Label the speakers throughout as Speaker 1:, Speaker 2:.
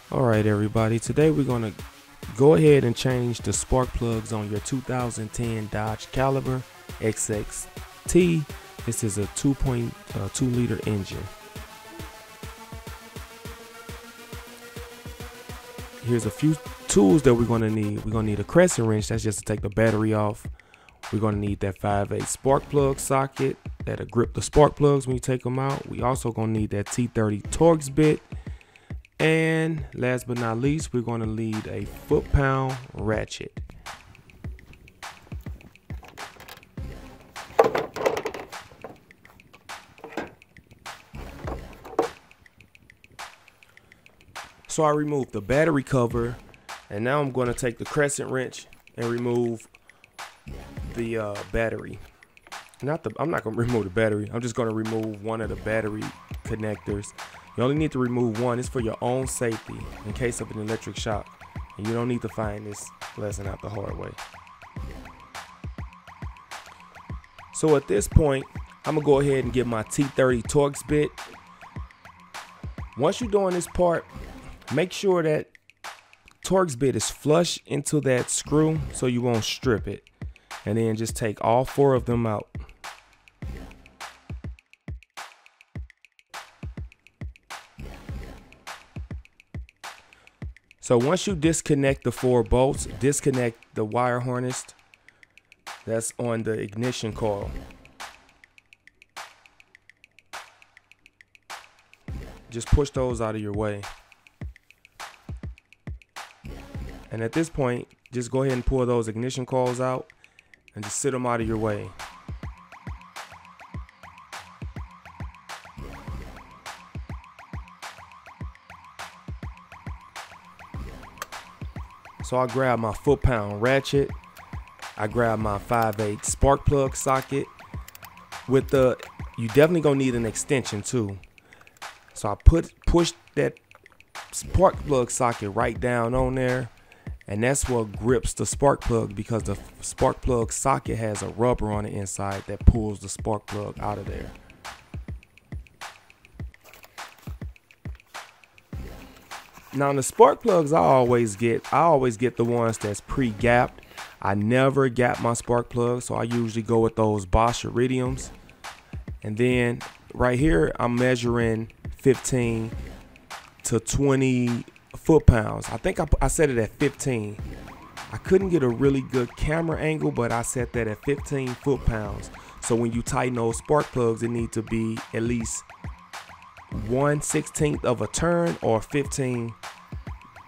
Speaker 1: Alright everybody, today we're going to go ahead and change the spark plugs on your 2010 Dodge Caliber XXT. This is a 2.2 liter engine. Here's a few tools that we're going to need. We're going to need a crescent wrench, that's just to take the battery off. We're going to need that 5/8 spark plug socket that'll grip the spark plugs when you take them out. We also going to need that T30 Torx bit. And last but not least, we're going to need a foot-pound ratchet. So I removed the battery cover, and now I'm going to take the crescent wrench and remove the battery. I'm not going to remove the battery. I'm just going to remove one of the battery connectors. You only need to remove one. It's for your own safety in case of an electric shock. And you don't need to find this lesson out the hard way. So at this point, I'm going to go ahead and get my T30 Torx bit. Once you're doing this part, make sure that Torx bit is flush into that screw so you won't strip it. And then just take all 4 of them out. So once you disconnect the 4 bolts, disconnect the wire harness that's on the ignition coil. Just push those out of your way. And at this point, just go ahead and pull those ignition coils out and just sit them out of your way. So I grab my foot-pound ratchet. I grab my 5/8 spark plug socket. You definitely gonna need an extension too. So I push that spark plug socket right down on there, and that's what grips the spark plug, because the spark plug socket has a rubber on the inside that pulls the spark plug out of there. Now the spark plugs I always get the ones that's pre-gapped. I never gap my spark plugs, so I usually go with those Bosch Iridiums. And then right here I'm measuring 15 to 20 foot-pounds. I think I set it at 15. I couldn't get a really good camera angle, but I set that at 15 foot-pounds. So when you tighten those spark plugs, it needs to be at least 1/16 of a turn, or 15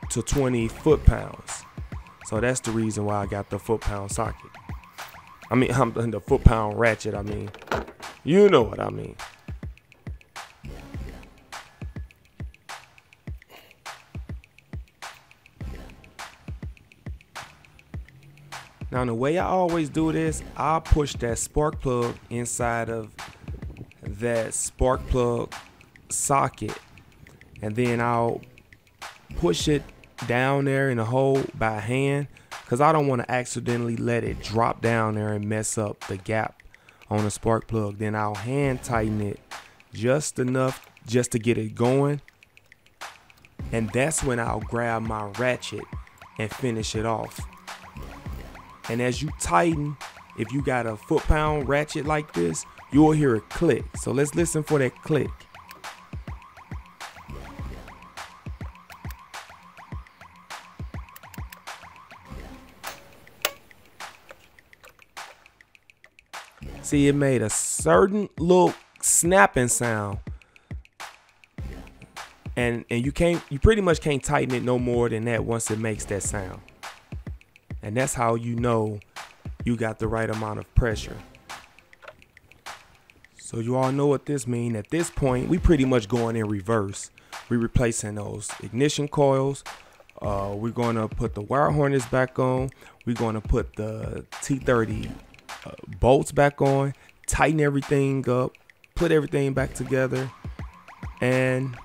Speaker 1: to 20 foot-pounds. So that's the reason why I got the foot-pound socket. I'm the foot-pound ratchet. You know what I mean. Now the way I always do this, I'll push that spark plug inside of that spark plug socket, and then I'll push it down there in the hole by hand, because I don't want to accidentally let it drop down there and mess up the gap on the spark plug. Then I'll hand tighten it just enough just to get it going, and that's when I'll grab my ratchet and finish it off. And as you tighten, if you got a foot-pound ratchet like this, you'll hear a click. So let's listen for that click. See, it made a certain little snapping sound. And you pretty much can't tighten it no more than that once it makes that sound. And that's how you know you got the right amount of pressure. So you all know what this means. At this point, we pretty much going in reverse. We're replacing those ignition coils. We're going to put the wire harness back on. We're going to put the T30 bolts back on, tighten everything up, put everything back together. And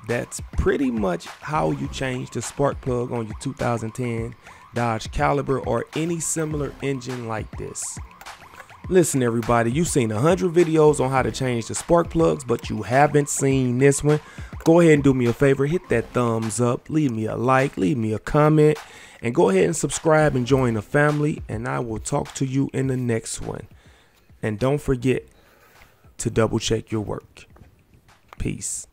Speaker 1: that's pretty much how you change the spark plug on your 2010 Dodge Caliber or any similar engine like this. Listen, everybody, you've seen 100 videos on how to change the spark plugs, but you haven't seen this one. Go ahead and do me a favor, hit that thumbs up, leave me a like, leave me a comment, and go ahead and subscribe and join the family, and I will talk to you in the next one. And don't forget to double check your work. Peace.